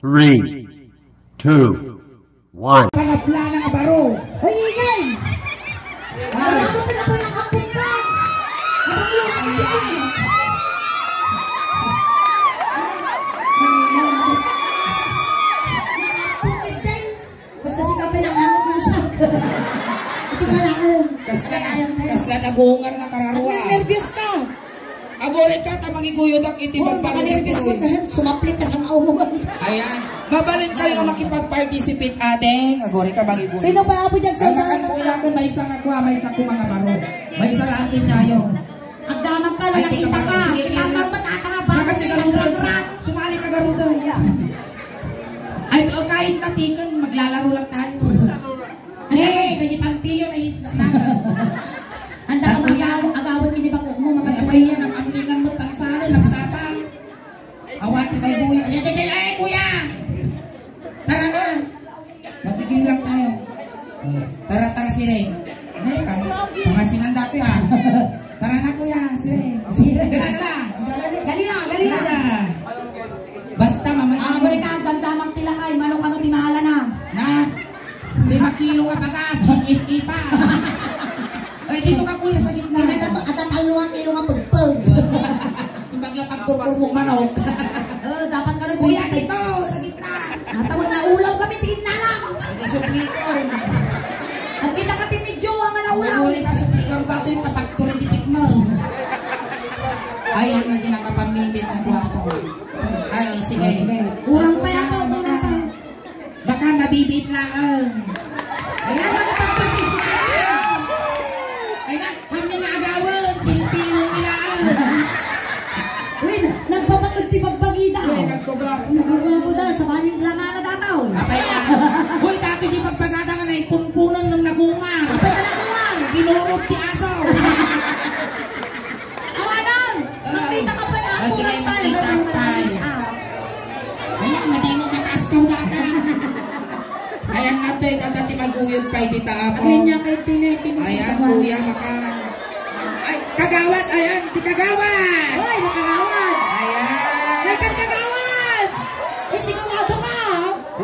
3, 2, 1. Pangapla ng abaro. Hoy, ingay! Ay, Ano mo na po yung kapong ka? Basta si Kapay ang hangot ng shock. Ito ka lang. kas ka nagungar nga kararwa. At nervyos ka. Abore ka, tamang iguyod ang iti Oo, baka nervyos mo na. Sumaplit ka sa mao mo. Ayan, mabalin kayo makipag-participate atin. Agore ka bang iguyod? Sino pa ako dyan sa Ang nakan po yakon, may isang akwa, may isa ko mga baro. May isa lang akin niyo. Ang damang ka, nakita ka. Kitambang matatanga ba? Sumali ka garudo. Ay, kahit natikan, maglalaro lang tayo. Hey, kaya pantiyo ay Handa ka mag-agawat kinibako mo. may yan ang amlingan mo tansano, nagsabang. Awati may buya. Ay, kuya! Tara na! Magiging lang tayo. Tara, Sire. Nay, pangasinang dati ha. Tara na kuya, Sire. Gala. Gali lang. Basta mamaya. Bari ka, ang damdamang tila kay. Manong di mahala na. Na, 5 kilo ka bagas, if pa. Ay, dito ka kuya sa gitna. At taluan kilo nga pagpag. Yung bagla pagpurpur mo manok. Dapat ka rin. Kuya, dito, sa gitna. Natawag na ulaw kami, tingin na lang. Suplikon. At kita ka timidyo ang naulaw. Uli ka suplikon dito yung papakturin tipik mo. Ayan na ginakapamimit na guwapo. Ay, sige. Urang pa yan ako. Baka nabibit lang. Ayan, magpapagpagpag. Ay na, kami na agawin. Tiltilan nila. Uy, nagpapagtibag bagida. Ay, nagkobra. Nagugabo daw, sa baling langan na dataw. Apay yan. Uy, dati di pagpagada nga na ipunpunan ng nagunga. Apay ka nakulang. Ginurot ti aso. Awanang, makita ka pa yan. Sige, makita pa. Ayan, madino makaskaw data. Ayan natin, dati maguyod pa itita ako. Ayan niya kay Tinay. Ayan, kuya, makan. Ay, kagawad, ayan, si kagawad. Uy, nakagawad. Ayan. Ay, kagawad. Uy, sigurado ka.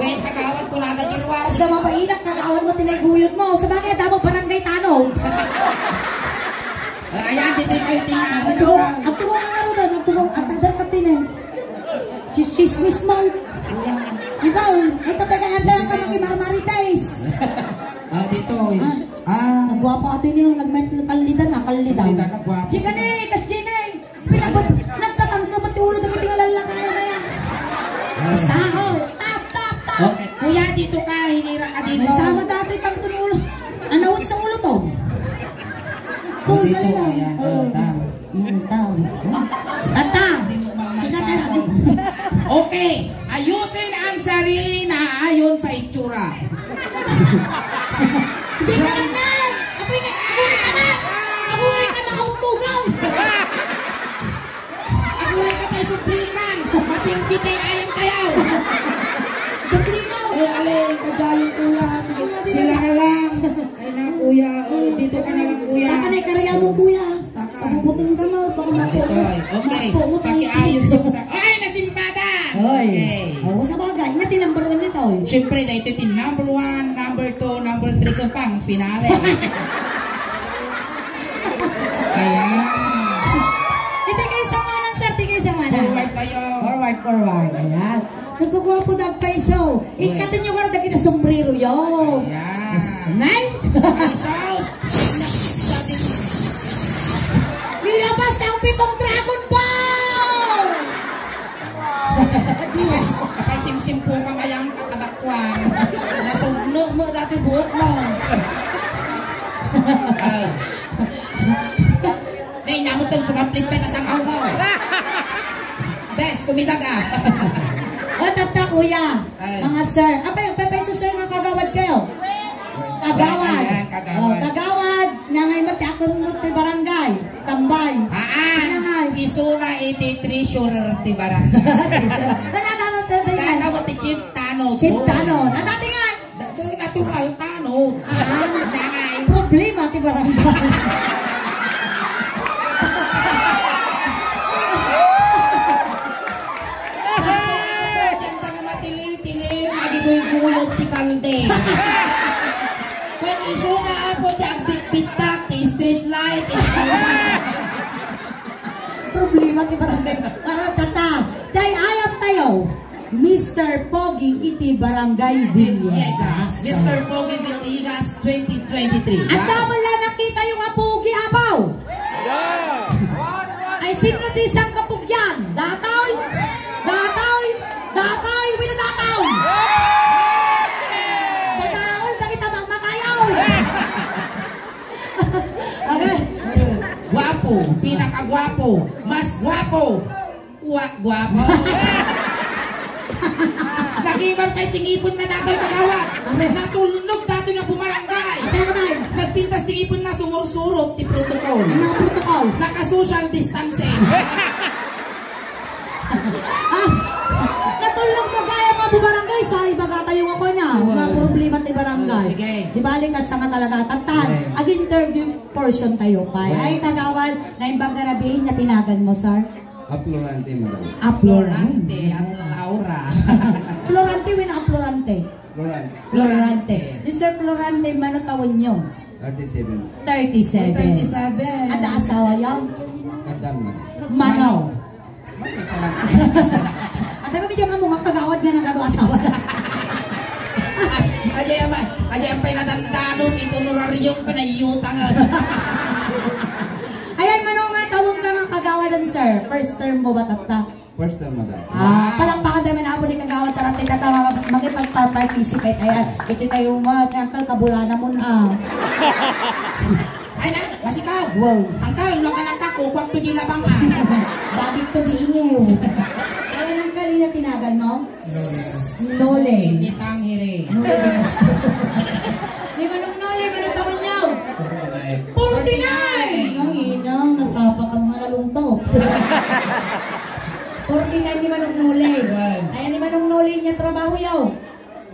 Wait, kagawad ko na nagirwar. Kasi mapainak, kagawad mo tinaguyod mo. Sa bakit, damo barangay tanong. Ayan, dito kayo tingnan. Ang tungong nga ro doon, ang tungong at agar ka Tinay. Chismis mo. Ikaw, ito taga-anda ka ng Marmarites. Dito. Nagwapo ato niyo, nagkalidan na, kalidan. Kalidan na, gwapo. Chikane, kasjine. Nagtatangka, ba't ulo na kitingalan lang kaya na yan? Basta ako, tap. Okay, kuya, dito ka, hinira ka dito. May sama dati itang tunulo. Anawag sa ulo to. Dito, ayan, tam. Tata, sinatas din. Okay, ayusin ang sarili na ayon sa itsura. Jika na! Apoy na! Agurin ka na! Agurin ka makautugaw! Agurin ka tayo suplikan! Mapindi tayo ayang tayaw! Supligaw! Alay, kadyayin kuya. Sige, sila na lang. Ay na kuya, dito ka na lang kuya. Baka na ikarya mo kuya. Pagpuputong ka mo, baka Dito, okay. Pakiayos yung sa... Ay, nasimpada! Hoy! Okay. Oo, sa bagay. Nga tinumber 1 nito. Siyempre, dahil ito yung number 1, number 2, number 3 ka pang finale. Ayan. Hindi kayo samanan, sir. Hindi kayo samanan. Forward tayo. Forward. Ayan. Nagkagwapo na ang paiso. Ikatin nyo ka na daging na sombrero yun. Ayan. Nay! Ay, sauce! Ilabas na ang 7 Dragon Ball! Kapay sim-sim po ka mayang katabakwan. Nasugno mo dati buhok mo. Nay, namot ang sumaplit pa na sangaw mo. Bes, kumidag ah. O, tata, kuya. Ay. Mga sir. Apa yung pepaiso, sir, nga kagawad kayo? Kagawad. Ayan, kagawad. O, kagawad. Nga ngay mati akong muti barangay. Tambay. Iso na 83 sure di barangay. Nananong tayo yan. Tanaw mo ti Chief Tanod. Chip tanong. Nanati nga. Natural Tanod. Nangay. Problema ti barangay. Dati ako, dyan taga matiling. Avenue. Kung iso na ako di agbit-bitak, ti street light, Problema ti barangay. Para tata. Kay ayam tayo. Mr. Pogi iti Barangay Villegas. Mr. Pogi Villegas 2023. At dapat lang nakita yung apugi apaw. Ay sino ti isang kapugyan? Datoy! Datoy! Datoy! Winadataw! Dataol na kita magmakayaw! Okay. Guwapo, pinakagwapo, mas guwapo. Guwapo. Nag-ibar kay tingipon na datoy kagawat. Natulnog datoy nga pumarangay. Nagpintas tingipon na sumursurot ti protocol. Ano ang protocol? Naka-social distancing. Natulong mo kaya mga bubarangay sa ibaga tayo ako niya. Mga problema ti barangay. Sige. Di balik kas nga talaga tatan. Ag interview portion tayo pa. Ay kagawan na imbang garabihin niya tinagan mo, sir. Aplorante, madam. Florante at Laura. Florante, win ang Florante. Florante. Florante. Mr. Florante, mano tawon nyo? 37. 37. 37. At asawa yaw? Kadam, madam. Mano. Salamat. At ako medyo nga mga kagawad nga ng asawa. Aja ang pinadandanon ito nuraryong ka na yutang. Ayan, mano nga tawong ka nga kagawadan, sir. First term mo ba tata? First time, madam. Palakpakan namin ako ni kagawad tarate na tama makipag-participate. Ayan, ito tayo Uncle kabulana mo na. Ay na, masikaw. Wow. Angkal, no ka nagkakukwak to di labang ha. Bakit to di inyo? Ayan ang kaling na tinagan mo? Nole. Nitang hiri. Nole di gusto. Di manong Nole, manong tawon niyo? 49! Ang inang, nasapa ka mga nalungtot. 49 ni Manong Nole. Ayan ni Manong Nole niya trabaho yaw.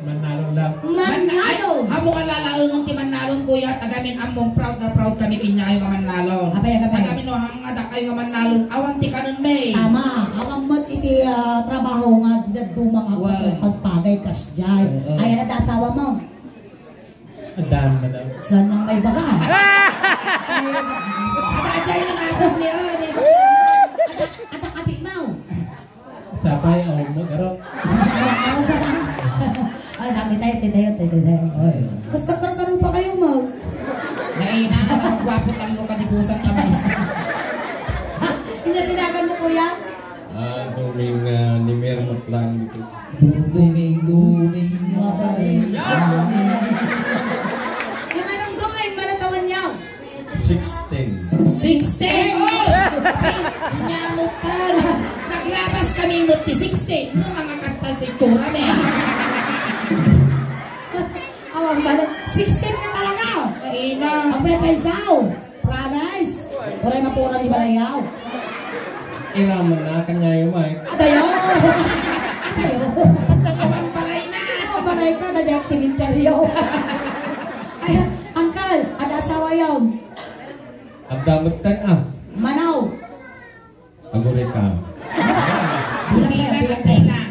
Manalo lang. Manalo! Hamo ka lalaungan ti Manalon kuya, tagamin among proud na proud kami kinya kayo ka Manalon. Apay. Tagamin no hangada kayo ka Manalon, awan ti kanon may. Tama. Ang mat iti trabaho nga dumang ako pagpagay kas dyan. Ayan na asawa mo. Ang dami, madam. Saan nang kay baga? Ada yung atog niya. Ada kapit mo. Sapay, awag mo, garot. Awag pa lang. Dami tayo. Gusto karo pa kayo mo. Naina ka na gwapo talo ka dibusan kamay. Hindi tinagan mo kuya? Duming nimermot lang dito. Duming. Madaling. Yung anong gawin, manatawan niya? 16. 16! Oh! Nyamutan! Naglabas kami mo ti 16. No, mga katatitsura me. Awang balat. 16 ka talaga. Naina. Ang pepaysaw. Promise. Oray mapura di balayaw. Ila mo na kanya yung mic. Atayo. Awan balay na. Ang balay ka na diyak simenteryo. Ayan, Uncle, ada asawa yun. Abdamutan Manaw. Agulit ka. Agbilang.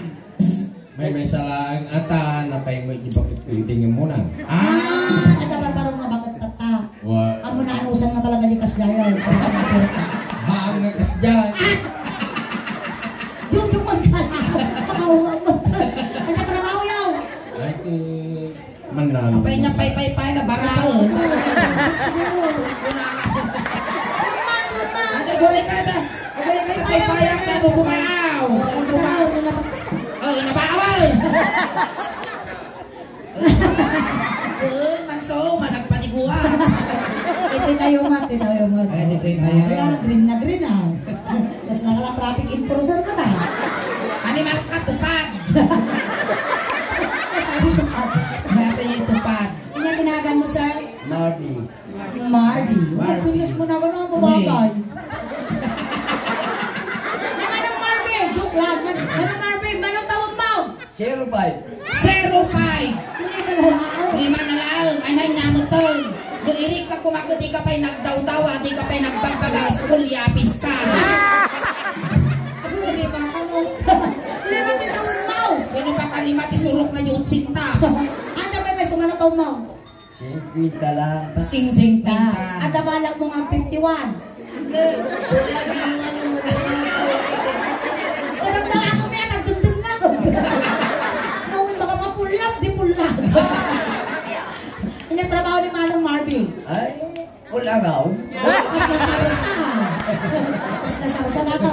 May salaang ata na tayo mo ibakit pitingin mo na. Ada barbarong nga bakit tata. Wa. Ang muna anusan nga talaga di kasdayan. Haang na kasdyan. Jujung magkala. Makawag mo. Ang trabaho yaw. Ay ko manalo. Apay niya pay na baraon. Ada goreng ka ada. Goreng ka pay-payak na bumaaw. Oh, nabawal. Manso, managpaniguan. Ito tayo mat. Ay, dito tayo. Green na Tapos nakala traffic enforcer ka na. Animal ka, tupad. Sabi tupad. Dati yung tupad. Ano ginagan mo, sir? Mardi. Mardi. Pinyos mo naman ang babagay. Manang Marby. Joke lang. Manang Marby. Manang tawag mo. 05. 05. Hindi ka lalao. Lima na lang. Ay, nanyamot to. Nung irik ka kumakot, di ka pa'y nagdaw-daw, di ka pa'y nagpagpagas, kulyapis ka. Ako lima ka no. Lima din tawag mo. Ano pa kalima, tisurok na yung sinta. Anda may taon mo? 50 lang. 50. At nabalak mo nga 51. Tanong na ako may nagdugdug na ako. Noon baka mapulat, di pulat. Ang trabaho ni Manong Marvin. Ay, wala raw. Mas nasarasa na ito.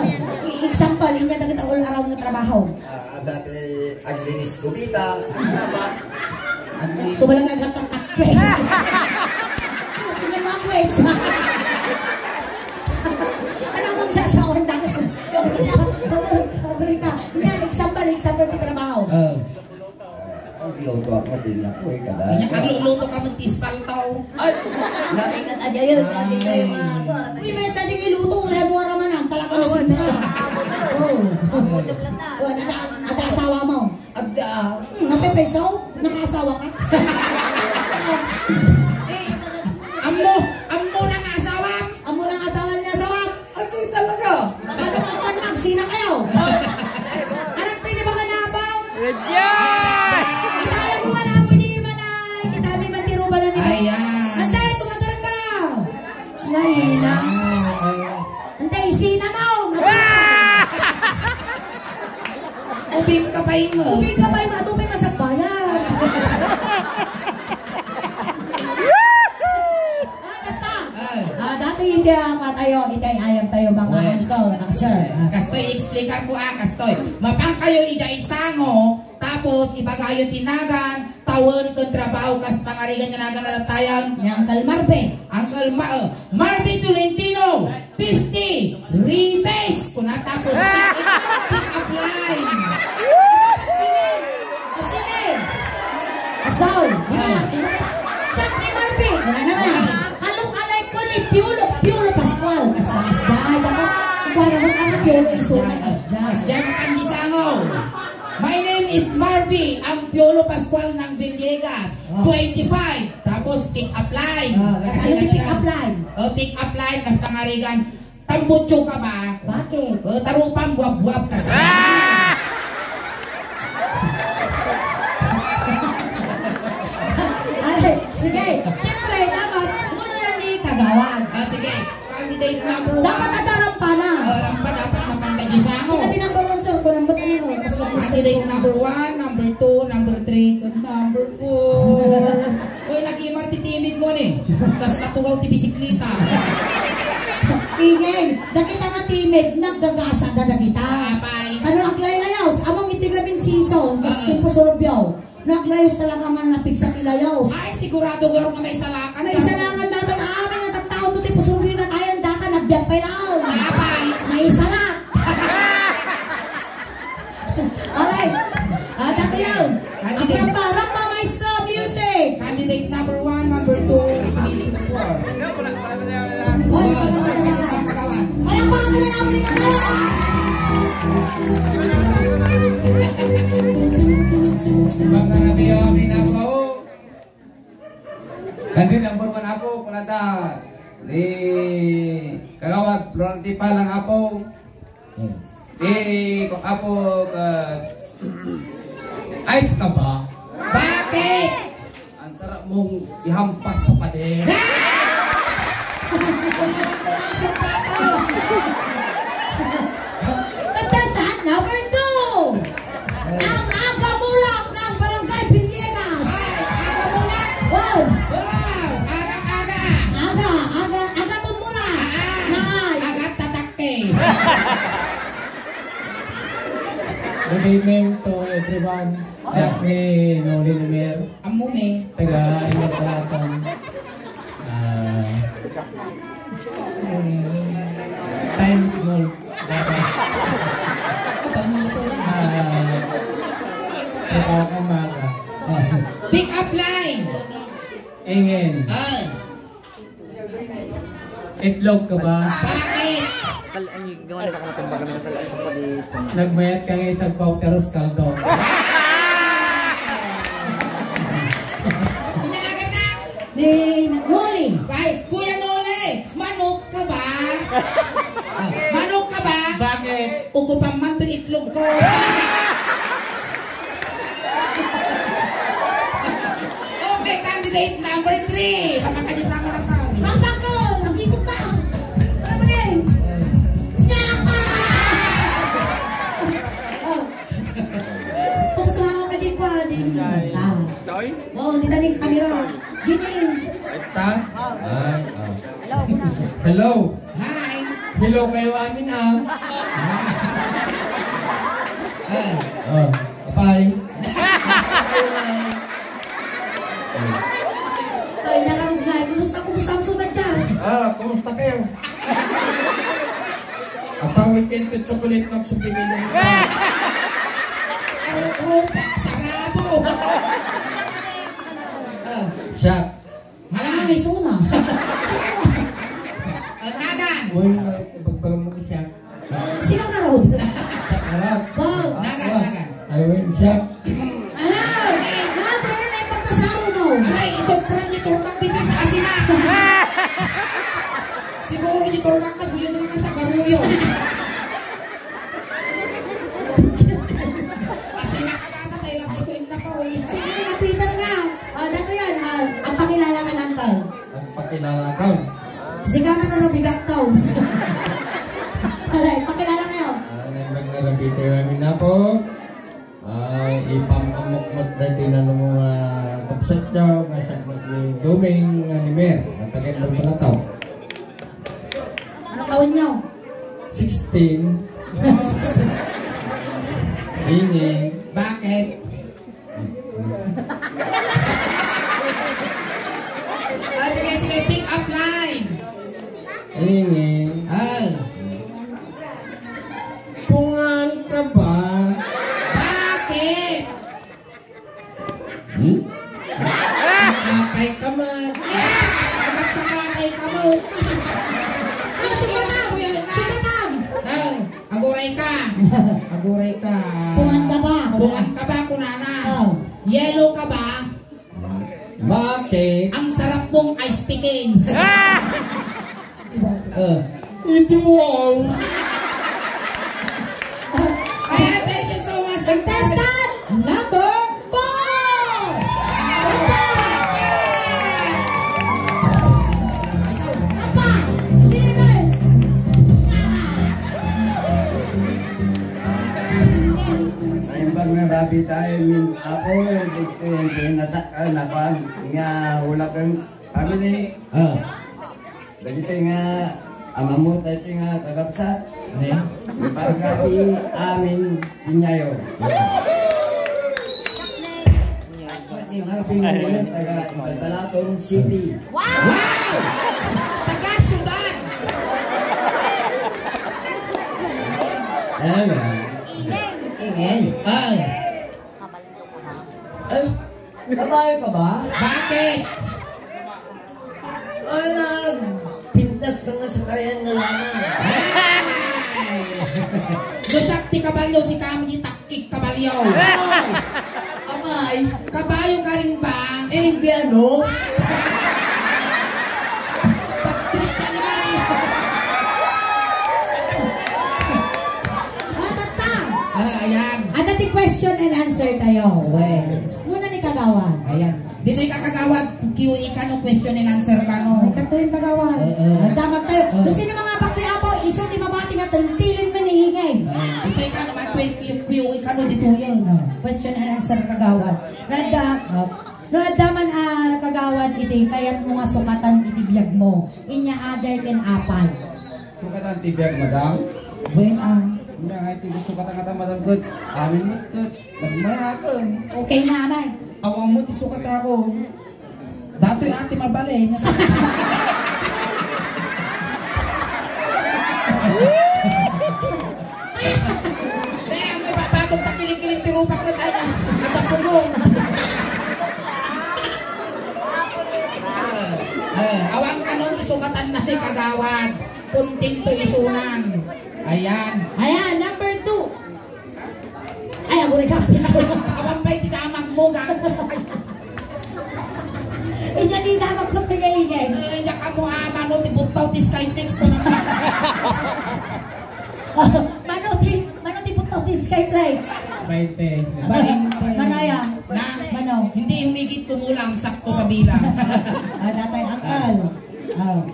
Example, hindi na kita all around na trabaho. Dati, aglinis ko bita. So walang agad ang takpe. Hindi mga kwes. Ano mong sasawan na? Hindi, example di trabaho. Ang giloto ako, din ako kada. Nagluluto ka ng tispaltaw. Lamig at adya yun. Hindi, may dating iluto. Wala mo ramanan. Talaga na sinta. Ada asawa mo. Abda. Napepesaw? Nakasawa ka? Amo na nga asawa. Amo ng asawa niya asawa. Ay, talaga. Baka naman lang, sina kayo. Anak tayo ni baka nabaw. Itala mo wala mo ni Manay. Kita may matiro ba na ni Manay? Ayan. Antay, tumatarang ka. Nahila. Antay, sina mo. Ubing ka pa mo. Ubing ka pa yung matupay masagbayan. Dati hindi tayo, hindi ayam tayo mga uncle, sir. Kastoy, explicar ko kastoy. Mapang kayo ida isango, tapos ibagayo tinagan, tawon kong trabaho, kas pangarigan niya nagan na tayang. Ni Uncle Marbe. Uncle Marbe Tolentino, 50, rebase. Kung natapos, pick up line. Sige. Asaw. Shot ni Marbe. Wala naman. Kalong-alay ko ni Piolo Pascual. Kasdahid ako. Para mag-anak yun, isunan kasdahid. Diyan ka pandisango. My name is Marvy, ang Piolo Pascual ng Villegas. 25. Tapos pick up line. Ano yung pick up line? Pick up line, kas pangarigan. Tambutso ka ba? Bakit? Tarupang buwab-buwab ka sa Sige, siyempre, dapat muna na ni Kagawad. Sige, candidate number 1. Dapat ada rampa na. Rampa dapat mapandagi sa ako. Sige, di number 1, sir. Kung number 1, candidate number 1, number 2, number 3, and number 4. Uy, nag-imar titimid mo ni. Kas katugaw ti bisikleta. Ingay, nakita nga timid, naggagasa na nakita. Apay. Ano ang klaylayos? Among itigabing season, kasi po surubyaw. Naglayos talaga man napig sa kilayos. Ay, sigurado garo nga may salakan. May isalangan dati amin ang tattao to tipo surubyo na tayo data nagbiyak pa lang. Apay. May isalak. Alright. Dati yun. Ang rampa, maestro, music. Candidate number 1, number 2, 3, 4. Hoy, Isang kagawan. walang baka naman ako ni Kagawan. Bangga nabi yung amin ako. Kandi number 1 ako, kunata. Di Kagawad, Florenti pa lang ako. Kung ako, ice ka ba? Bakit? Ang sarap mong ihampas sa pader. Tagdasan, number 2. Ang aga mulak ng Barangay Villegas. Aga mula. Wow. Wow, aga-aga. Aga tun mulak. Nay. Agat tatake. Good evening to everyone. Jack ni Noli Lumier. Amo me. Taga Inagbalatan. Times Gold. Ito ka maga. Pick up line. Ingen. Ay, Itlog ka ba? bakit? Nagmayat ka ng isang pauteros kaldo. Pinalagan na. Ni Noli. Ay, Kuya Nole, manok ka ba? Manok ka ba? Bakit? Ugupan man to itlog ko. Okay, Candidate number 3. Kapag sa ako ng tao. Pampak ko! Nagikot ka! Ano ba din? Nyaka! Kung sumama ka din pa, din. Basta. Oo, dinaling kamera. Ginny. Ita? Ay, hello. Hi. Hello kayo amin ah. Kapay. Ay, nakarog nga. Kumusta ang sunod dyan? Kumusta kayo? Kapawin pinto chocolate ng supingin ng Rupa, sarabo. siya. Alam mo, may suna. Nagan. Uy, ibagbagan mo siya. Sino ka road? Siya harap. Wow. Nagan. I win siya. Ah! Pero na yung pagkasaro mo. Alay, ito pran niyo turkak dito kasi na. Siguro niyo turkak na buyo naman ka sa garuyo. Kasi nakakatay lang ito yung napawi. Sige, Peter nga. Dato yan, ang pakilala ka ng tal. Ang pakilala ka. Sigaman na nabigat tao. Alay, pakilala kayo. Nandang narabito namin na po. Ipamamukmot dati na ng mga kapsat daw. Masak ni Duming Animer. Ang tagay ng palataw. Ano tawin niyo? 16. Ingin. Bakit? Sige, pick up line. Ingin. Pungan ka ba? Bakit? Kakay ka man. Agad kakatay ka mo. Sige, ma'am. Sige, ma'am. Aguray ka. Aguray ka. Pungan ka ba? Pungan ka ba, kunana? Oh. Yellow ka ba? Bakit? Ang sarap mong ice picking. Ito wow. Ayan, thank you so much. Contestant number 4! Apa? Sino guys? Ayun bang narabi tayo min ako dito yung pinasakan ako nga wala kang family. Dito nga amamu tayo nga kakapsat. Pagkabi amin inyayo. Ako ni mga pingunan taga Balbalatong City. Wow! Taga Sudan. Ano? Ingen. Ay, Ay, kabayo ka ba? bakit? Ay, nagpintas ka nga sa kayan na lana. Ay! Dosakti kabalyo si kami takik kabalyo. Amay, Kabayo ka rin ba? hindi ano? Pag-trip ka naman. Tata! Ayan. Ada ti question and answer tayo. Muna ni Kagawan. Ayan. Dito yung kakagawad, Q&A ka no, question and answer ka no. Ay, kato yung Kagawan. Nagdamag tayo. Kung sino mga bakti apo, iso di mabati nga tilin man ihingay. Dito yung ka naman, Q&A ka no, dito yun. Question and answer Kagawan. No adaman Kagawan iti kayat mo nga sukatan iti biyag mo. Inya aday ken apal. Sukatan tibiyag, madam. When Hindi nga iti sukatan kata madam good. Amin mo good. Nagmayakan. Okay na amay. Awang mo ti sukat ako. dato yung ate mabali. May batong takiling-kiling tirupak na tayo. At ang pugong. Awang kanon, isukatan na ni Kagawad. Kuntinto isunan. Ayan. Ayan, number 2. Ay, ako rin ka. Awang ba'y tinamag mo, gago? Inya di na magkapigay-igay. Inya ka mo ama no, tibutaw ti Skyflix ko naman. Mano ti to this sky plates? 20. Manaya. Na, Mano. hindi humigit kumulang, sakto sa bilang. Datay akal. No,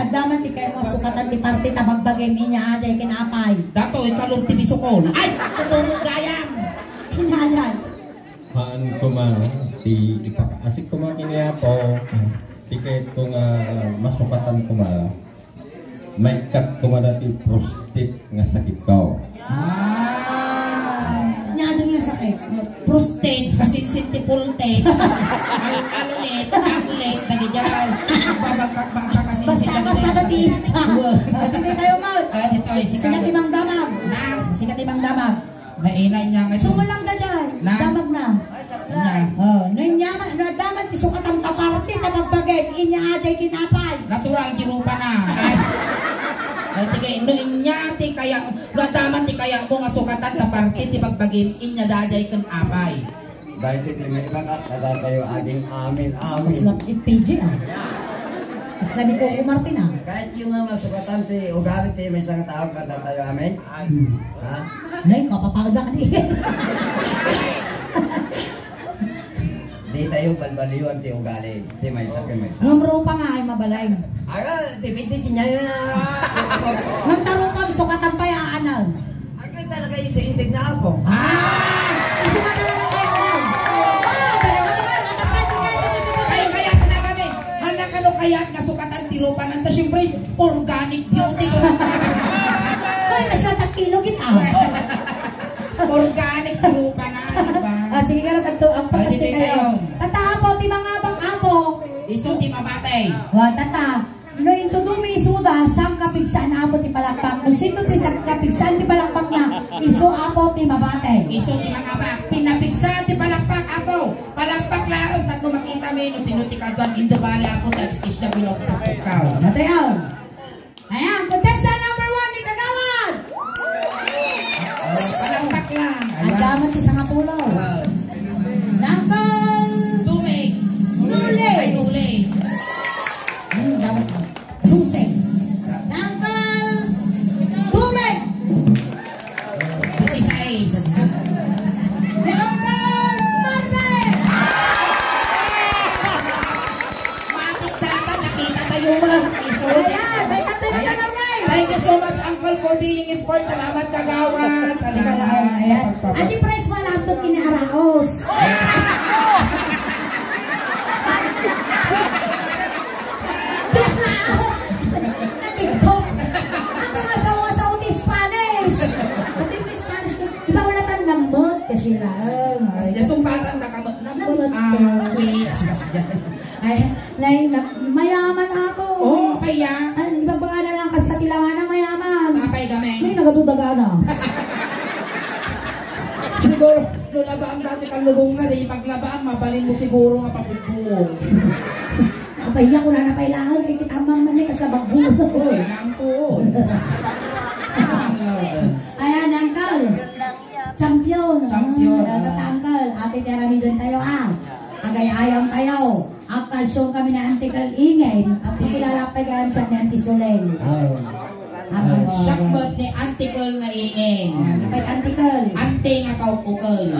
adaman ti kayo mga sukatan ti party ta magbagay minya aday kinapay. Dato, ikalong tibisokol. Ay, tutungo gayam. Hinalan. Haan ko man, ti ipakaasik ko man kiniya po, ti kahit ko nga masukatan ko man, may cut ko man dati prostate nga sakit ko. Nyado niya sakit. Prostate, kasinsintipulte, alunit, anglet, nagijal, babagkak Basta dati. Dati tayo mag. Dito ay Sikat ibang damag. Na, Sikat ibang damag. mainay niya nga. Sumulang ka dyan. Na? Damag na. Nanyaman, nadaman ti sukat ang kaparti na magbagay. Inya aday kinapay. Natural girupa na. Ay, sige, no inya ti kaya, nadaman ti kaya mo nga sukatan na parte ti pagbagim inya daday kan apay. Dahil iti may ibakat, kada kayo aging amin. Mas lang PG ah. Mas labi ko kumartin ah. Kahit yung mga masukatan, ti ugali ti may isang tao kada tayo amin. Ha? Nay, kapapagda ka niya. Di tayo balbaliwan ti ugali. Ti may isa may isa. Ngamro pa nga ay mabalay. Aga, tipiti niya yun na. Magtarupang sukatan pa yung anal. Aga talaga yung sa intig na ako. Kasi madala kayo mo. Kaya na kami. Hanak ano kaya nga sukatan tirupa nanta syempre organic beauty ko. Uy, nasa takilogin ah. Organic tirupa na, di ba? Sige ka na tagto. Ang Pwede pagkasi din kayo. kayo. Tata apo, ti mga abang apo. Iso ti mabatay. Tata. No intudumi isuda sang kapigsan apo ti palakpak. No sino ti sang kapigsan ti palakpak na iso apo ti mabate. Iso ti mangabak. Pinapigsa ti palakpak apo. Palakpak laon tatlo makita mi no sino ti kadwan indobali apo tag isya binokpok. Natayaw. Ayan, contestant number 1 ni Kagawad. Palakpak lang. Agaman ti sang apulaw. Nangkal. Tumig. Nuli. Ay, nuli. Dapat Duse. Nangkal. Tumig. 16. Nangkal. Marbe. Matik dapat nakita tayo mo. Iso ti. Ayan, may tatay na tanongay. Thank you so much, Uncle, for being sport. Salamat, Kagawad. Salamat. Ayan. Adi Pres malapot kini Araos. Nag-tiktok. Ako nga sa uti Spanish. Pati may Spanish ko. Iba ko natan nambot kasi lang. Ay, sumpatan na kamot na Nambot. wait. Ay, mayaman ako. Oh, kaya. Ay, ibang pangalan lang kasi tilangan ng mayaman. Kapay kami. May nagadudaga na. Siguro, no labaang dati kang lubong na, dahil paglabaan, mabalin mo siguro nga papagbuong. Kapaya ko na napailangan, kay kitamang manik, kas labag bulo. Uy, naampuon. Ayan, Uncle. Champion. Champion. Uncle, ate teramidan tayo agay-ayam tayo. Ang kalsyon kami na antikal ingay. Ang pikilalapay ka siya ni Auntie Soleng. Sakbot ni Antikol nga iing. Napay antikal. Ante nga kaupukol.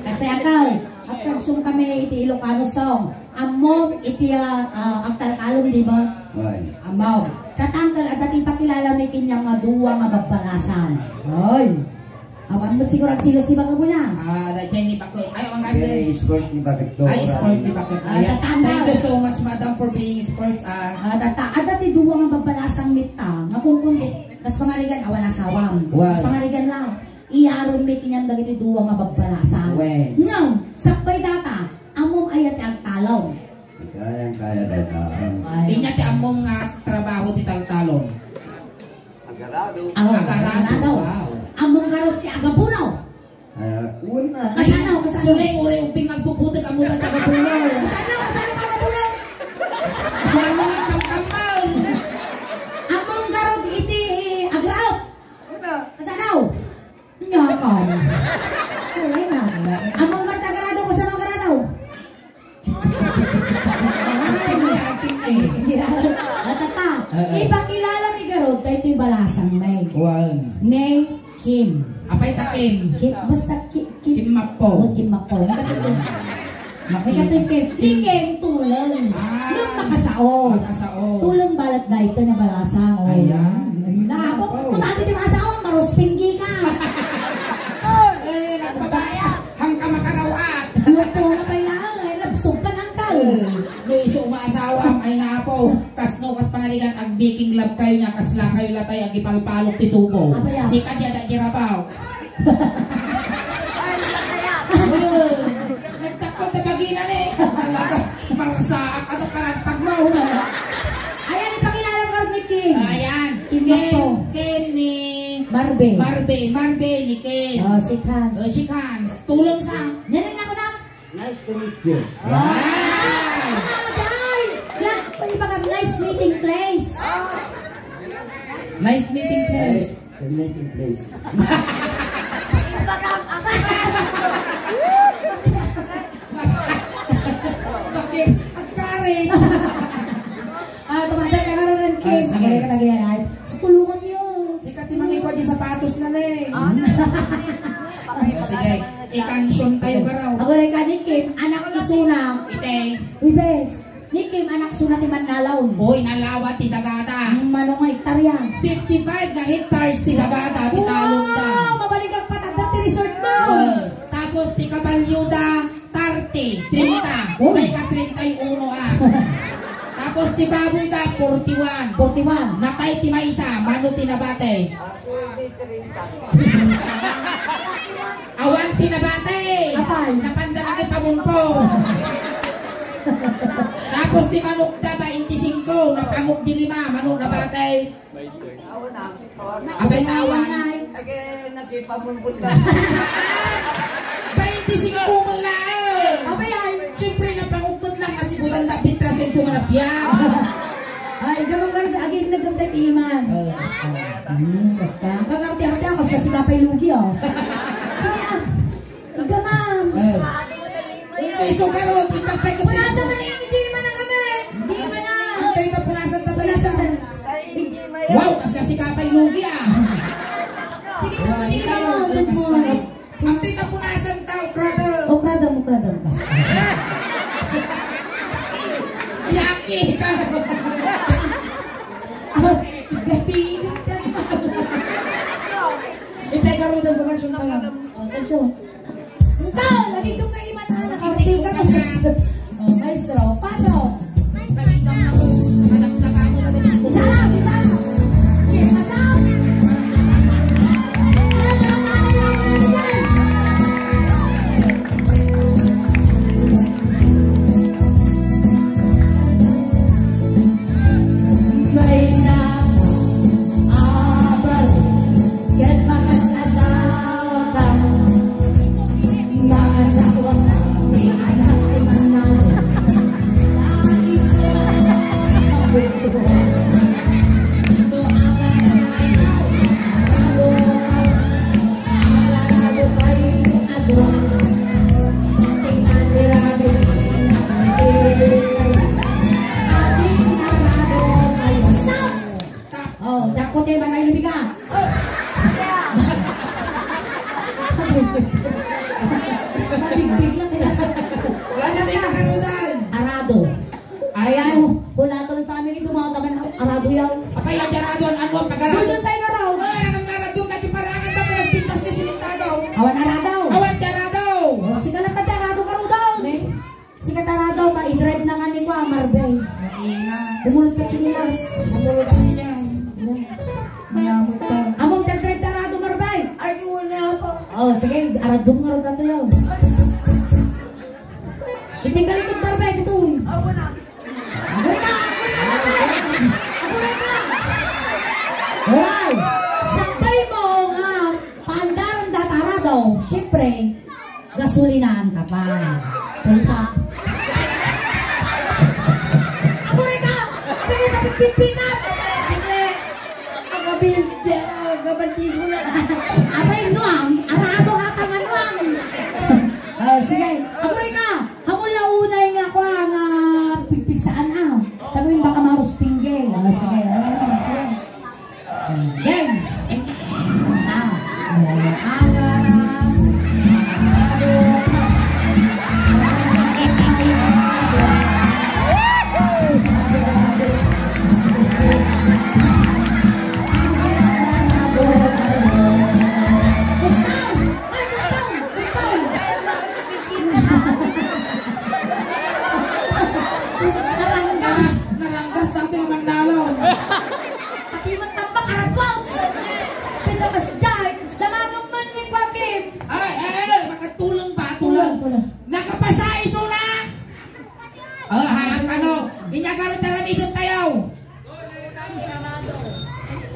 Kasi Uncle, ang kalsyon kami iti Ilocano song. Amom iti ang talkalong, di ba? Ay. Amaw. Sa tangkal at dati pakilala may kinyang maduwa nga babbalasan. Ay. Awan mo siguro ang silos ni Baga mo na. Jenny Bakot. Ay, ang Very sport ni Bakit to. Ay, sport ni Bakot. Tatama. Thank you so much, madam, for being sports. At dati duwa nga babbalasang mita. Ngakungkundit. Kas pangarigan, awan asawam. Wow. Kas pangarigan lang. Iyaron may kinyang dagiti duwa nga babbalasang. Well. Ngaw, sakbay data. Among ayat ang talaw. Kaya dito. Inya ti among nga trabaho ti taltalon. Agarado. Wow. Among garot ti agapunaw. Una. Kasanaw. Suleng uri uping agpuputik amutan tagapunaw. Kasanaw agapunaw. Salamat ng kamkampan. Among garot iti agraot. Kasanaw. Nyakan. Kulay na. Among garot agarado. Kasanaw agarado. Tata, ipakilala mi garot tayo ito'y balasang may. Wow. Nay, Kim. Apay ta Kim. Kim, basta Kim. Kim Mapo. Oh, Kim Mapo. Nakating Kim. Kim tulong. Nung makasao. Tulong balat na ito na balasang. Oh. Ayan. Na ako, kung natin yung asawa, maruspinggi ka. Nagpabaya. Hangka makagawat. Ito na pa ilaan. Ay, labsog ka ng kal. Luiso maasawa ay napo. Kasno kas pangaligan ag baking love kayo niya. Kasla kayo latay ag ipalpalok titubo. Apaya? Sika diya da girabaw. Nagtakot na bagina ni. Alaga. Marasaak. Ano karagpagmaw na. Ayan, ipakilala ko ni Kim. Ayan. Kim Mapo. Ken ni Marbe. Marbe ni Ken. Oh, shake hands. Shake hands. Tulong sa. Nanin ako na. Nice to meet you. Ay! Nice meeting place. Nice meeting place. The meeting place. Bakit? Ang karin. Tumatag ka karoon ng Kim. Sige. Magaling ka na guys. So, tulungan niyo. Sikat yung mga ikwa di sapatos na rin. Sige, ikansyon tayo ka raw. Ako rin ka ni Kim, anak ni Suna. Ite, Uy, bes. Ni Kim, anak Suna ni Manalaw. boy, nalawat ti Dagata. Manong nga hektarya. 55 ka hectares ti Dagata, ti Talong da. Wow! Mabalik ang patagdag ti resort mo. Tapos ti Kabalyuda, 30. Oh. May ka 31 ah. Tapos ti Baboy da, 41. 41. Natay ti Maysa, mano ti Nabate. Awan ti Nabate. Apay? Napandala kay Pamunpo. Tapos ti Manok da, 25. Napangok di 5, Manok Nabate. Abay tawan. Nagkipamumpun ka. 25 mo lang. Abay ay. Siyempre napangukot lang kasi butan da bitrasen so nga napiyang. Ay, gamang karag agin nagamday ti Iman. Basta. Kakarti-arti ako kasi kapay lugi oh. Sige ah. Gamam. So karon ipapay ko. Punasan man hindi Iman na kami. Hindi Iman na. Ang tayo na punasan ta Punasan talaga. na. Wow, kasi kapay lugi ah. Sige na mo, hindi mo. Ang tayo na punasan tao, brother. O, prada mo kasi. Yaki ka na. Gapilit ka naman. Itay ka rin ang bumansyon tayo. O, tansyon. Ikaw, lagi kong kaiman na. Nakarti ka na. O, maestro, pasok. Palikam na ko. Madagdagan mo na din. Isa lang, isa lang. Okay, pasok. May isa abal kat makasasawag ka. Makasawag ka, may anak ni Manalo. Nais ko, magusto ko. Ito ang kanayaw, arago ka. Arago kayo aso. Tingnan ni Rabi, ating arago kayo. Stop! Oh, dakot eh, manay lubi ka. Mabigbig lang nila. Wala na tayo kakarudan. Arado. Ayan, wala tol family, dumawa naman arado yan. Apay ang jaradon, ano ang pag-arado? Doon tayo na raw. Wala nang naradyo natin parangan na pinagpintas ni Simentado. Awan arado. Awan jarado. Oh, sige lang ka arado ka raw daw. Sige arado, pa-i-drive na nga ni ko, Marbay. Maina. Bumulot ka chinilas. Mamulog ako niya. Mayamot ka. Among ka-drive arado, Marbay. Ay, wala pa. Oh, sige, arado nga raw dato yun. Biting ka likod, Marbay, dito. Aguray ka, Marbay. Aguray ka. Alright. Saktay mo nga, pandaran datarado, siyempre, gasulinaan ka pa. Punta. Aguray ka! Pwede na pipipinap! Siyempre, agabantiso na. Abay, nuang, arado hatangan nuang. Sige, aguray ka! Hamon launay nga ko ang pigpigsaan ah. Tanawin baka marus pinggay. Sige, sige. Game! Sa.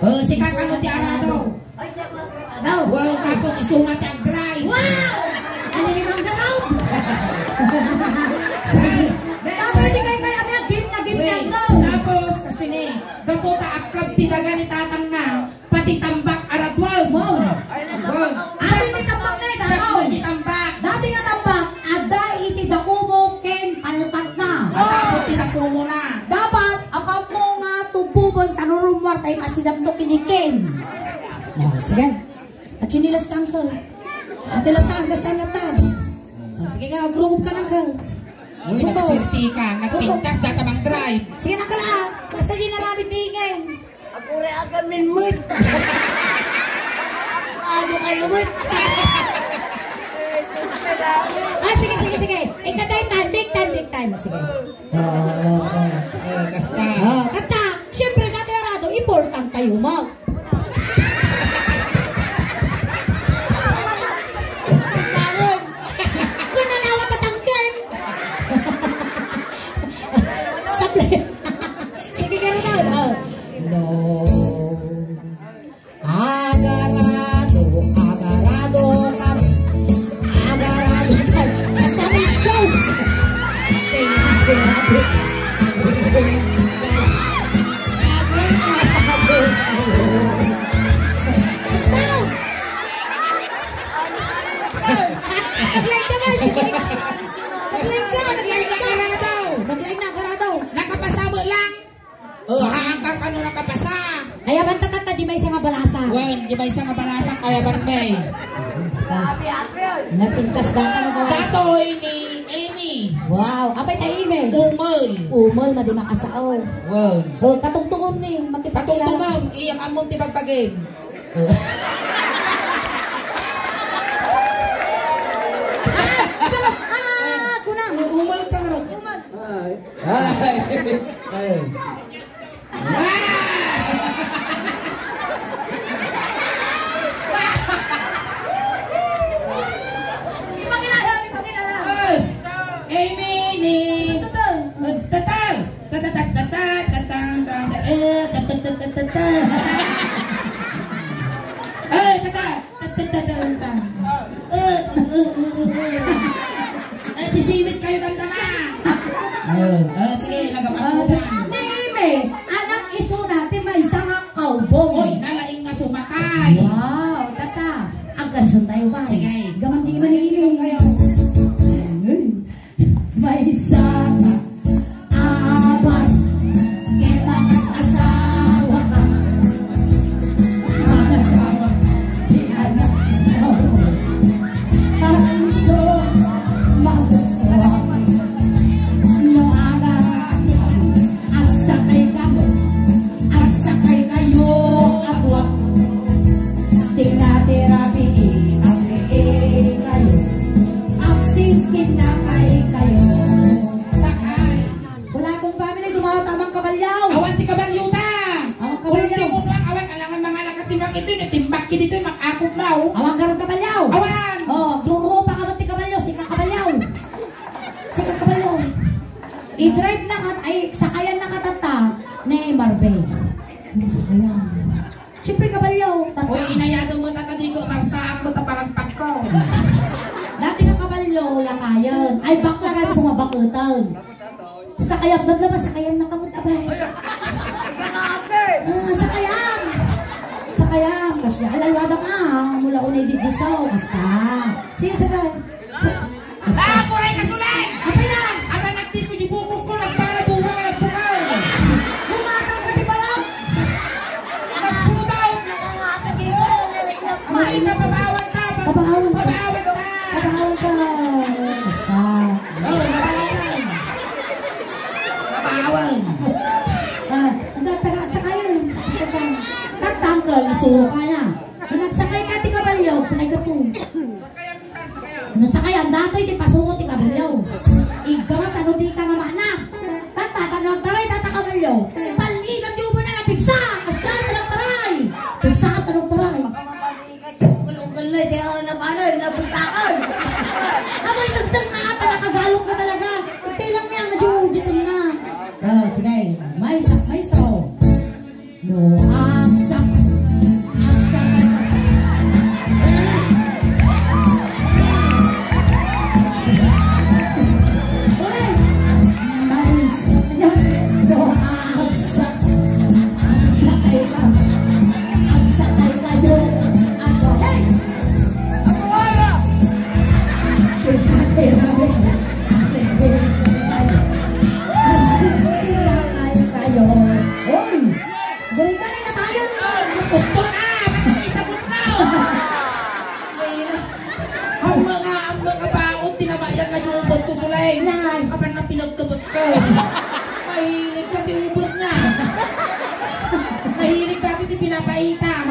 Si kakano ti arado. Daw. Wow, tapos isunat ang drive. Wow! Ano limang garaw? Tapos hindi kayo kaya may game na Wait, daw. tapos, kasi ni, gaputa akab ti daga ni tatang na, pati tambak aradwag. Wow! Wow. Ate ni tambak na ito. Siya pwede tambak. Dati nga tambak, ada iti dakumo ken palpat na. Matapos tinako mo na. Dapat, apam mo nga tububon tanurumwar tayo masinabdo kinikin. Sige. At sinilas ka angkal. Ate lang ta, gasan na ta. Sige ka, nag-group ka ng kal. Uy, nagsirti ka, nagpintas datamang drive. Sige na kala, basta di naramit tingin. Ako rin agad minmut. Ano kayo mut? Sige. Ikatay, tandik time. Sige. Kasta. Kata, siyempre natin arado, important tayo mag. Kung nalawat at angkin. Saple. Sige ka na daw. No. Agarado kami. Agarado kami. Basta may Diyos. Nakapasama lang. Haangkang kano nakapasa. Kaya ban tatata di may isang balasa. Wan, di ba isang kabalasa kaya ban may. Napintas lang ka na balasa. Dato ini. Wow, apay tayo email. Umol, madi makasao. wan. Oh, katungtungom ni, makipagkilala. Patungtungam, iyak among tibagpagin. Pero, kunang. Umol ka nga. Ay. Pakilala. Mini. Tatal. Sisimit kayo damdama. Sige, nagapakutan. Name, anak iso natin may isang cowboy. Oy, nalaing nga sumakay. Wow, tata. Ang kanson tayo ba? Sige. Gaman di manigilong kayo. May isang abay. Kaya mga asawa ka. Mga asawa. Di anak ko. Panso. Magusto. No aga. Ang sakay kayo. Ang sakay kayo. Agwak. Tira-tirapi. Ang liig kayo. Ang sinsin na kayo. Sakay. Wala akong family, dumawa tamang kabalyaw. Awan ti kabalyuta. Awang kabalyaw. Ultimo nuang awan alangan mga lakatimbang ito. Natimbak ki dito yung makakop mau. Awang garong kabalyaw. Awan. Oh, gruro pa ka ba ti kabalyaw? Sika kabalyaw. I-drive na kat, ay sakayan na katata ni Marbel. Hindi sakayan. Siyempre kabalyaw. Uy, inayado mo tatadigo. Marsaak mo taparagpag ko. Dati nga kabalyaw, lakayan. Ay, bakla kayo sa mga bakutan. Sakayan, naglabas sakayan na kamot abay. Sakayan. Sakayan. Kasi alalwada ka. Mula unay didisaw. Basta. Sige, sabay. Kuray kasulay! Apay na. Ata nagtiso di bukog ko. Nagpara duwa nga nagpukaw. Bumatang ka di pala. Nagputaw. Ang kita pabawan ta. Pabawan ta. Pabawan ta. Pabawan ka. Basta. Mabalinan. Pabawan. Ang tatagak sa kayo. Tatangkal, isuho ka na. Nagsakay ka ti kabalyaw, sakay ka po. Ano sakayan, datoy ti pasungo ti kabalyaw. Igamat, ano di ka nga mana. Tatanang taray, tatakabalyaw. Paligat yung mo na napigsa. Asda, tanang taray. Pigsa ka, tanong taray. Kulay, kaya ako napanoy, napuntakan. Amoy, nagdang nga ata, nakagalok na talaga. Ito lang niya, madyo-dyan na. Sige, may straw. No, ang sak ka. Agsakay kayo. Ako, hey! Agsakay kayo. Hoy! Burikan na tayo. Gusto na! Ba't may sabon na? Ang mga baon, tinabayan na yung ubod ko, Sulay. Nay. Kapan na pinagtubot ko. Mahilig ka yung ubod niya. Nahilig dati di pinapaitan.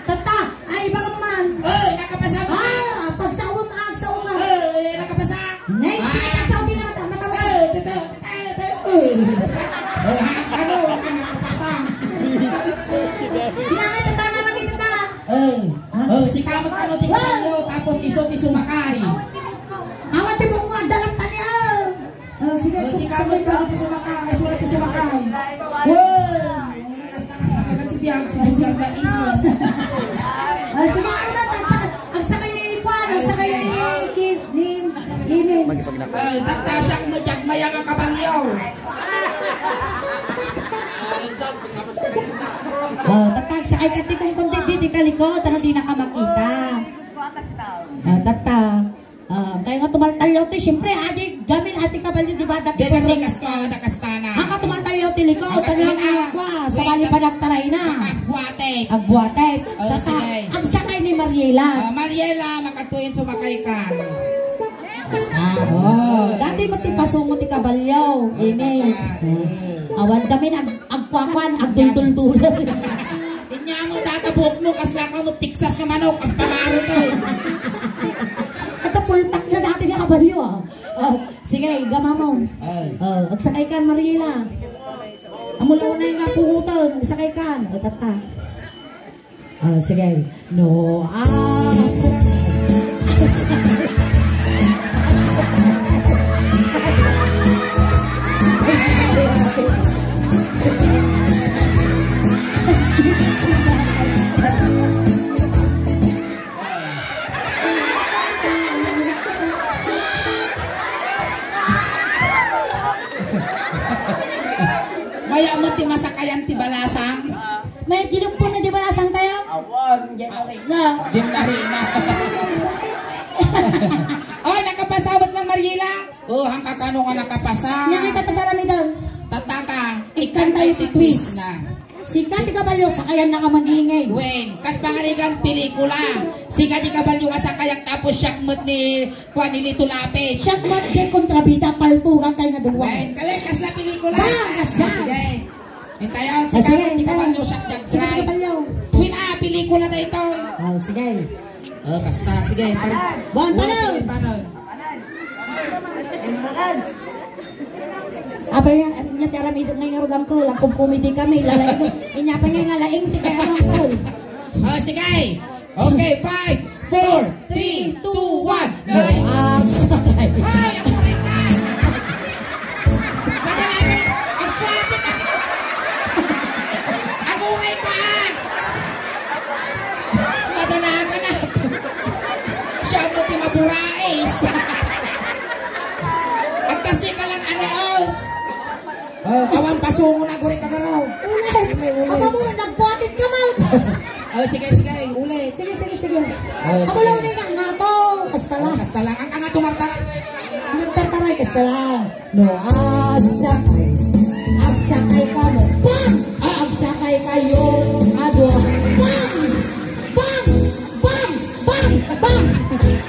Tata, ay baka man. Nakapasa mo ka. Pagsawam ka. Nakapasa. Nay, sige, pagsaw din naman nakapasa. Hanap ka nakapasa. Pinangay, tata naman dito ta. Si kamot ka no, tingnan tapos iso makay. Awat mo nga, dalang tanya. Sige, Si kamot ka no, sumakay. Sulat sumakay. Wow! Nakas na nakakatibiyang. Sinisgar na isot. Sige, ano na, ang sakay ni Juan, ang sakay ni Imin. Tatasyak mo dyan, mayang ang kabalyaw. Tatag, sakay ka tikong konti di kalikot, ano di nakamakita. Tata, kaya nga tumaltalyaw ti, siyempre, aji, gamin ati kabalyo, di ba? Dito tikas ko ang kastana. Ang tumaltalyaw ti likot, ano ang ilakwa, sa bali pa nagtaray na. Agbuatek. Agbuatek. Sige. Ang sakay ni Mariela. Mariela, makatuyin sumakay ka. Dati mo ti pasungo ti kabalyaw. Ini. Awan damin agkwakwan, agdul-dul-dul. Inya mo tatabok mo, kasla ka mo tiksas na manok, ang pamaro to. Ito pultak na dati nga kabalyo. Sige, gama mo. Agsakay ka, Mariela. Amulaw na yung puhutan. Agsakay ka. Tata. Sige. No, Maya mo ti masakayan ti balasang. may ginumpon na di ba asang tayo? Awan, dyan na rin na. Dinarina. Oy, nakapasabot lang Mariela. Hangka kano nga nakapasa. Yang kita tagarami doon. Tataka, Ikan tayo ti quiz. na. Sika ti kabalyo, sakayan na ka maningay. Wen, kas pangarigan pelikula. Sika di kabalyo nga sa kayak tapos syakmot ni Juan Nilito Lapid. Siyak mat kay kontrabida paltugang kay nga duwa. Wen, kaya kas na pelikula. Kasya. Sige. Hintayan, Sige. sika di kabalyo syak Sige ti dagdray. kabalyo. Win pelikula na ito. Sige. Kasta, sige. Buwan pa na. Apa ya, nya tiara midot ngay nga rugam ko, lang kung pumidi kami, lalaing ko, inya pa nga nga laing, ti kaya arang ko. Sige. Okay, 5, 4, 3, 2, 1. Sakay. Ay, ako rin ka! Madalagan! Ang pwede ka! Aguray ka! Madalagan na! Siya mo ti maburais! Ang kasi ka lang anaon! Awan pasungo na aguray ka garaw! Ulit! Ako mo, nagbuatit ka mo! Sige, ulit! Sige. Ako lang ulit nga to, kasta lang. Kasta lang, ang nga tumartara! Nagtartaray, kasta lang. No, agsakay ka mo. Bam! Agsakay kayo. Adwa. Bam! Bam! Bam! Bam! Bam! Bam!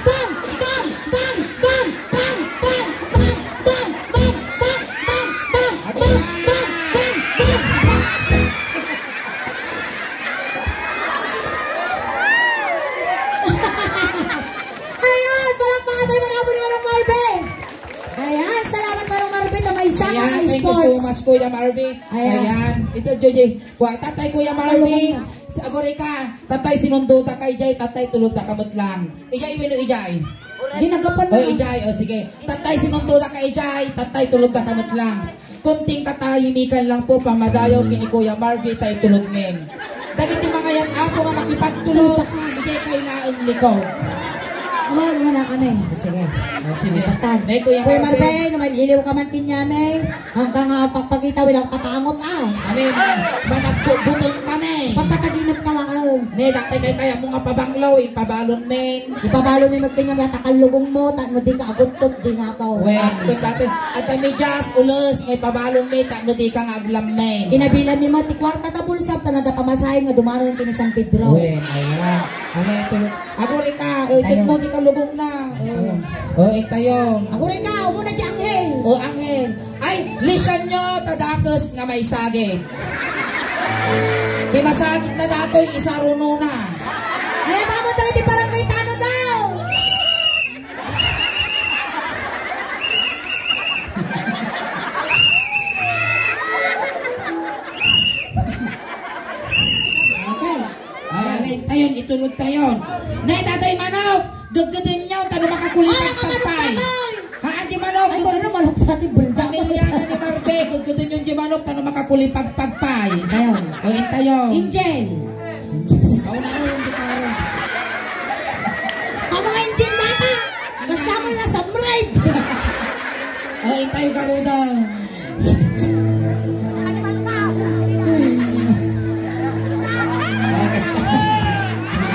Bam! Bam! Bam! Bam! Bam! Bam! Bam! Bam! Bam! Bam! Bam! Bam! Ayan! Palakpakan tayo manabo ni Manong Marvin! Ayan! Salamat Manong Marvin na may sama Ayan, ng thank you so sports. much, Kuya Marvin. Ayan. Ayan. Ito, Joji. Tatay, Kuya Marvin. Agore ka. Tatay, sinundo ta kay Jay. Tatay, tulod ta kamot lang. Ijay, wino, Ijay. Ginagapan mo. Ijay, sige. Tatay, sinundo ta kay Jay. Tatay, tulod ta kamot lang. Kunting katahimikan lang po, pamadayaw kini Kuya Marvin, tay tulod men. Dagiti mga yan, apo nga makipagtulog. Ijay, kayo laang likod. Umawag mo na kami. Sige. Sige. Tatan. Nay, Kuya Kuya Marvin. Marvin, namaliliw ka man din niya, May. Hanggang pagpakita, walang papaangot, Kami, managbutol kami. Papataginap ka lang, Ne, dati kaya mo nga pabanglaw, ipabalon men. Ipabalo ni magtingam yata kalugong mo, no di ka aguntot, di nga to. Wen, kung dati, at kami just ulos, ngay pabalon men, no di ka nga aglam men. Kinabilan ni Mati, kwarta na bulsap, tanada pamasahin nga dumano ng pinisang Pedro. Wen, ayan. Ano ito? Aguri ka, ito mo di ka lugong na. Ito yun. Ako rin ka, umuna si Angel. Angel. Ay, lisan nyo, tadakos nga may sagit. Di masagit na datoy, isaruno na. Ay, mamo tayo di parang may tano daw. Okay. Ay, tayon, itulog tayon. Nay, tatay manok, gaggadin nyo, tano makakulit Ay, ang pagpay. manok. Haan, di manok, Ay, kung ano malok sa ating bulda. Pamilyana ni Marbe, gaggadin yung di manok, tano makakulit pagpagpay. Tayon. O, tayon. Angel. Ako na yung di paro. Ang mga Angel nata. Basta mo na sa bride. O, tayo karuda. Ay, kasta.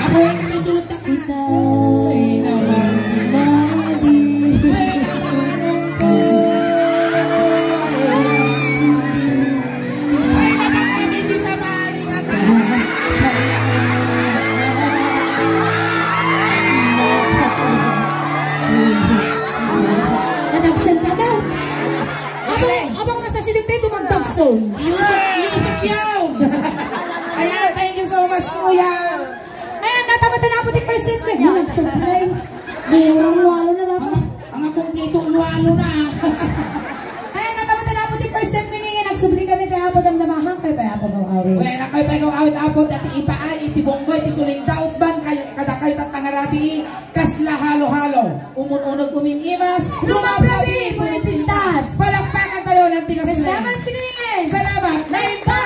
Ako rin ka na dulot na ka. Ay, naman. Ay, namanong ko. Ay, naman kami di sa bali na ta. Nadagsan ka na. Abang nasa siligtay, dumagdagson. Yusuf yun. Ayan, thank you so much, kuya. Ayan, natamatan na po di percent ko. Yung nag-supply. Di, walang walo na dapat. Ang kumpleto unuano na. Ayan, natamatan na po di percent ko niya. Nagsubli kami kaya po damdamahan kayo kaya po daw awin. Wala na kayo pa ikaw awit-apot at ipaay, itibonggoy, isuling dausban, kada kayo tatangarabi, kasla halo-halo. Umun-unog umingimas, Lumaplabi, punipintas. Palakpakan tayo ng tigas Salamat kiningin. Salamat. Naiba!